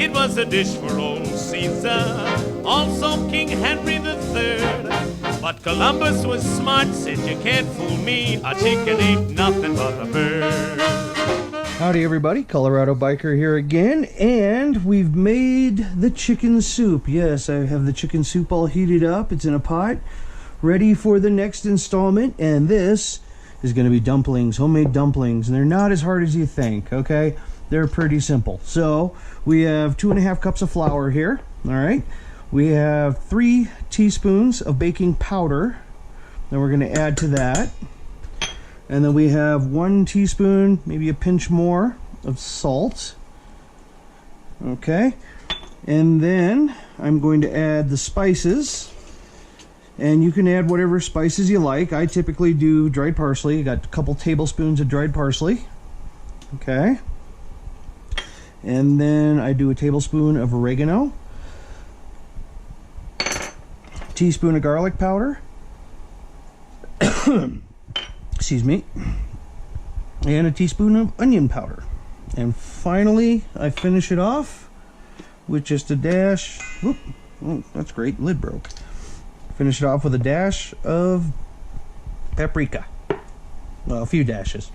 It was a dish for old Caesar, also King Henry III. But Columbus was smart, said you can't fool me. A chicken ain't nothing but a bird. Howdy everybody, Colorado Biker here again, and we've made the chicken soup. Yes, I have the chicken soup all heated up. It's in a pot, ready for the next installment, and this is going to be dumplings, homemade dumplings, and they're not as hard as you think, okay? They're pretty simple. So we have 2.5 cups of flour here, all right? We have 3 teaspoons of baking powder that we're going to add to that. And then we have 1 teaspoon, maybe a pinch more, of salt. Okay. And then I'm going to add the spices. And you can add whatever spices you like. I typically do dried parsley. I got a couple tablespoons of dried parsley. Okay. And then I do a tablespoon of oregano. Teaspoon of garlic powder. Excuse me. And a teaspoon of onion powder. And finally, I finish it off with just a dash. Whoop, oh, that's great. Lid broke. Finish it off with a dash of paprika. Well, a few dashes.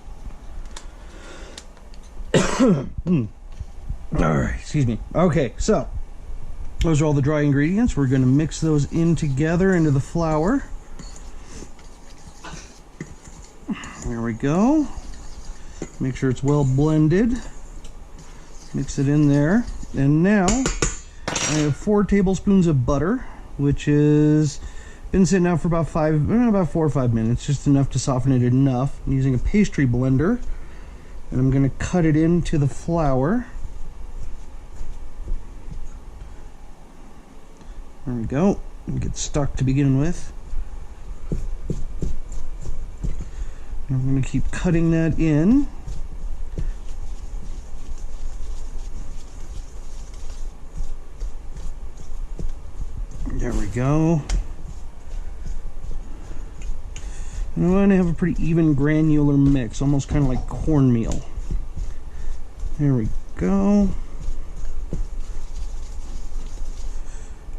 Alright, excuse me. Okay, so those are all the dry ingredients. We're going to mix those in together into the flour. There we go. Make sure it's well blended. Mix it in there. And now I have 4 tablespoons of butter, which is been sitting out for about 4 or 5 minutes, just enough to soften it enough. I'm using a pastry blender, and I'm going to cut it into the flour. There we go. Get stuck to begin with. I'm going to keep cutting that in. There we go. And I want to have a pretty even granular mix, almost kind of like cornmeal. There we go.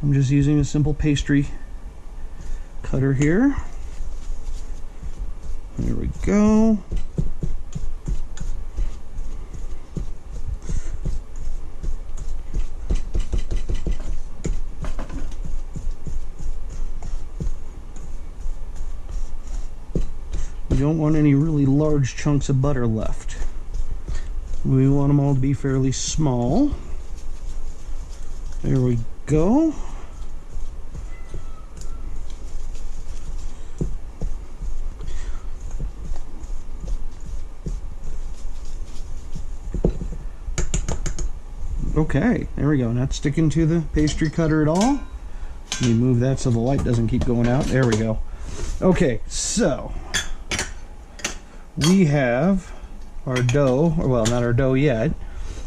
I'm just using a simple pastry cutter here. There we go. We don't want any really large chunks of butter left. We want them all to be fairly small. There we go. Okay, there we go. Not sticking to the pastry cutter at all. Let me move that so the light doesn't keep going out. There we go. Okay, so we have our dough, or well, not our dough yet,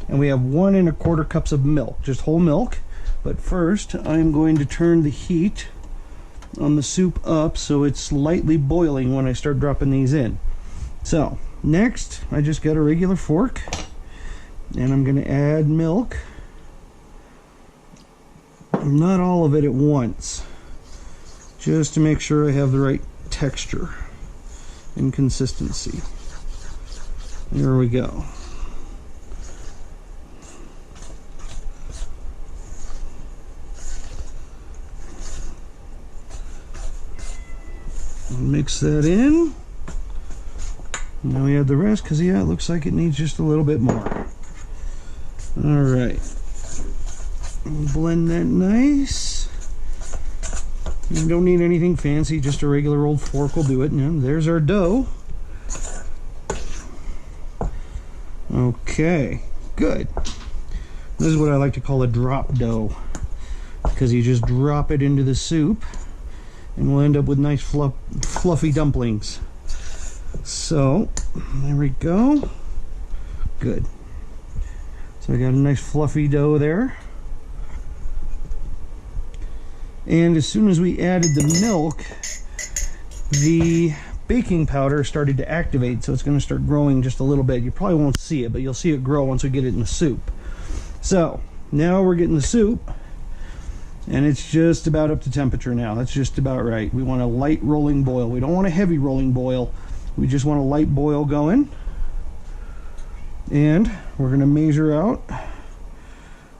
and we have 1 1/4 cups of milk, just whole milk. But first, I'm going to turn the heat on the soup up so it's lightly boiling when I start dropping these in. So next, I just got a regular fork. And I'm going to add milk. Not all of it at once. Just to make sure I have the right texture and consistency. There we go. Mix that in. Now we add the rest because, yeah, it looks like it needs just a little bit more. Alright, blend that nice. You don't need anything fancy, just a regular old fork will do it. And there's our dough. Okay, good. This is what I like to call a drop dough, because you just drop it into the soup and we'll end up with nice fluffy dumplings. So, there we go. Good. So I got a nice fluffy dough there. And as soon as we added the milk, the baking powder started to activate, so it's going to start growing just a little bit. You probably won't see it, but you'll see it grow once we get it in the soup. So Now we're getting the soup, and it's just about up to temperature now. That's just about right. We want a light rolling boil. We don't want a heavy rolling boil. We just want a light boil going. And we're going to measure out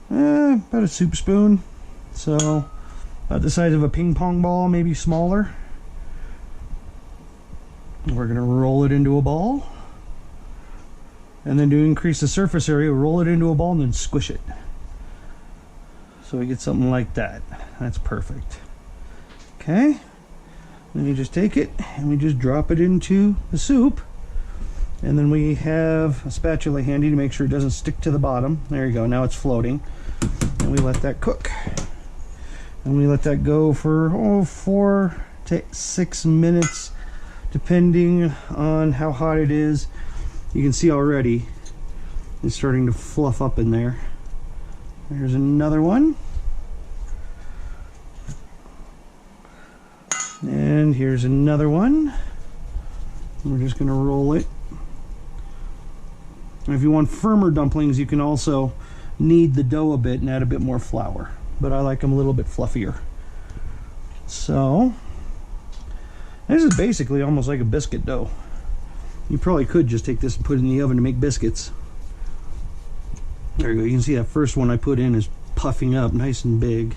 about a soup spoon. So about the size of a ping pong ball, maybe smaller. We're going to roll it into a ball. And then to increase the surface area, roll it into a ball and then squish it. So we get something like that. That's perfect. Okay. Then you just take it and we just drop it into the soup. And then we have a spatula handy to make sure it doesn't stick to the bottom. There you go. Now it's floating. And we let that cook. And we let that go for 4 to 6 minutes, depending on how hot it is. You can see already it's starting to fluff up in there. There's another one. And here's another one. We're just going to roll it. And if you want firmer dumplings, you can also knead the dough a bit and add a bit more flour. But I like them a little bit fluffier. So, this is basically almost like a biscuit dough. You probably could just take this and put it in the oven to make biscuits. There you go. You can see that first one I put in is puffing up nice and big.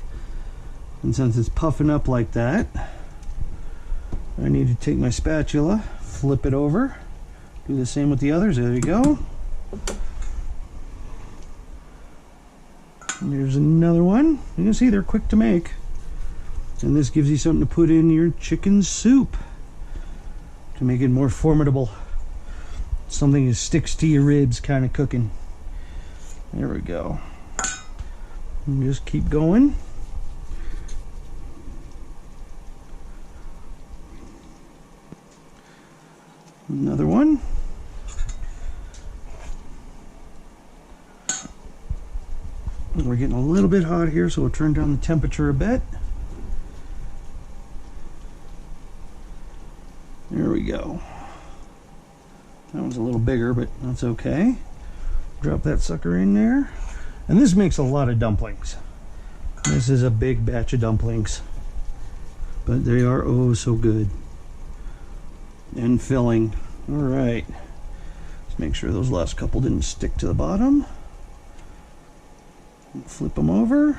And since it's puffing up like that, I need to take my spatula, flip it over, do the same with the others. There you go. And there's another one. You can see they're quick to make. And this gives you something to put in your chicken soup to make it more formidable. Something that sticks to your ribs kind of cooking. There we go. And just keep going. Another one. We're getting a little bit hot here, so we'll turn down the temperature a bit. There we go. That one's a little bigger, but that's okay. Drop that sucker in there. And this makes a lot of dumplings. This is a big batch of dumplings. But they are oh so good. And filling. Alright. Let's make sure those last couple didn't stick to the bottom. Flip them over.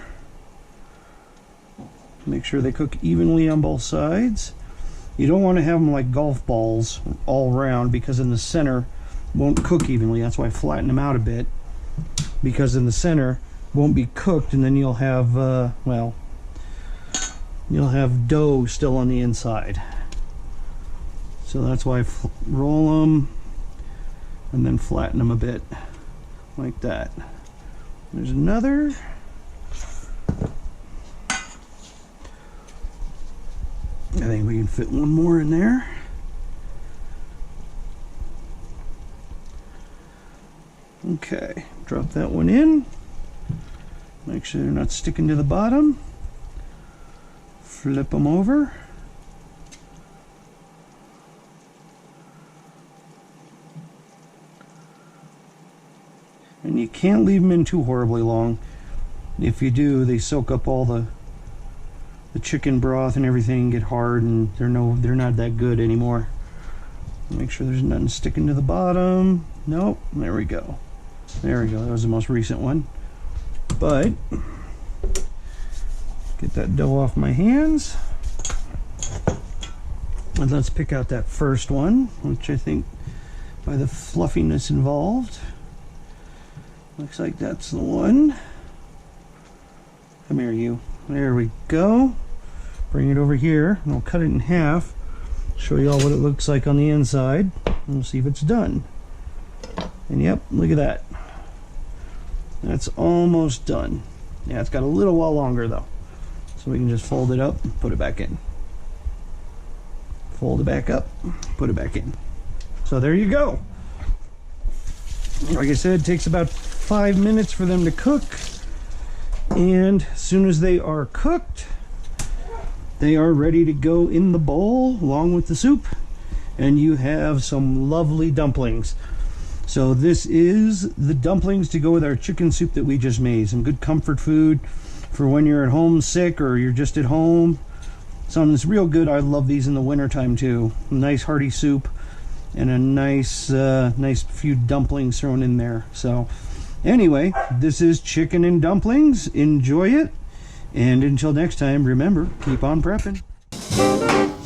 Make sure they cook evenly on both sides. You don't want to have them like golf balls all around, because in the center won't cook evenly. That's why I flatten them out a bit, because in the center won't be cooked, and then you'll have well, you'll have dough still on the inside. So that's why I roll them and then flatten them a bit like that. There's another. I think we can fit one more in there. Okay, drop that one in. Make sure they're not sticking to the bottom. Flip them over. And you can't leave them in too horribly long. If you do, they soak up all the chicken broth and everything, get hard, and they're not that good anymore. Make sure there's nothing sticking to the bottom. Nope. There we go. There we go. That was the most recent one. But get that dough off my hands. And let's pick out that first one, which I think by the fluffiness involved, looks like that's the one. Come here, you. There we go. Bring it over here, and I'll cut it in half. Show you all what it looks like on the inside. And we'll see if it's done. And yep, look at that. That's almost done. Yeah, it's got a little while longer though. So we can just fold it up and put it back in. Fold it back up, put it back in. So there you go. Like I said, it takes about 5 minutes for them to cook. And as soon as they are cooked, they are ready to go in the bowl along with the soup, and you have some lovely dumplings. So this is the dumplings to go with our chicken soup that we just made. Some good comfort food for when you're at home sick or you're just at home. Something's real good. I love these in the wintertime too. Nice hearty soup and a nice few dumplings thrown in there. So anyway, this is chicken and dumplings. Enjoy it. And until next time, remember, keep on prepping.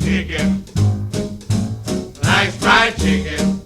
Chicken. Nice fried chicken.